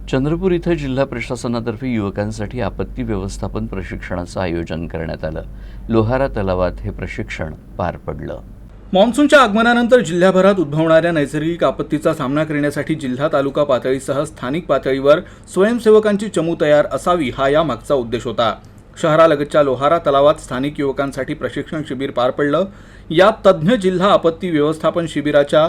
चंद्रपूर इथं जिल्हा प्रशासनातर्फे युवकांसाठी आपत्ती व्यवस्थापन प्रशिक्षणाचं आयोजन करण्यात आलं। लोहारा तलावात हे प्रशिक्षण पार पडलं। मान्सूनच्या आगमनानंतर जिल्ह्याभरात उद्भवणाऱ्या नैसर्गिक आपत्तीचा सामना करण्यासाठी जिल्हा तालुका पातळीसह स्थानिक पातळीवर स्वयंसेवकांची चमू तयार असावी हा या मागचा उद्देश होता। शहरालगतच्या लोहारा तलावात स्थानिक युवकांसाठी प्रशिक्षण शिबिर पार पडलं। यात तज्ज्ञ जिल्हा आपत्ती व्यवस्थापन शिबिराच्या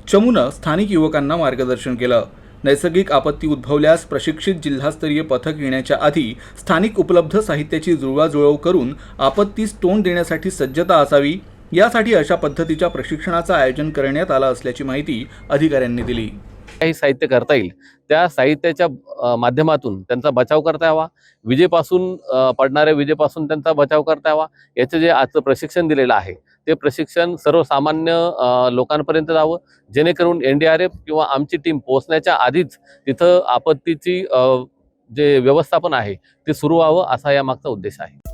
चमूनं स्थानिक युवकांना मार्गदर्शन केलं। नैसर्गिक आपत्ती उद्भवल्यास प्रशिक्षित जिल्हास्तरीय पथक येण्याच्या आधी स्थानिक उपलब्ध साहित्याची जुळवाजुळव करून आपत्तीस तोंड देण्यासाठी सज्जता असावी, यासाठी अशा पद्धतीच्या प्रशिक्षणाचं आयोजन करण्यात आलं असल्याची माहिती अधिकाऱ्यांनी दिली। काही साहित्य करता येईल त्या साहित्याच्या माध्यमातून त्यांचा बचाव करता यावा, विजेपासून पडणाऱ्या विजेपासून त्यांचा बचाव करता यावा, याचे जे आजचं प्रशिक्षण दिलेलं आहे ते प्रशिक्षण सर्वसामान्य लोकांपर्यंत जावं, जेणेकरून NDRF किंवा आमची टीम पोहोचण्याच्या आधीच तिथं आपत्तीची जे व्यवस्थापन आहे ते सुरू व्हावं, असा या मागचा उद्देश आहे।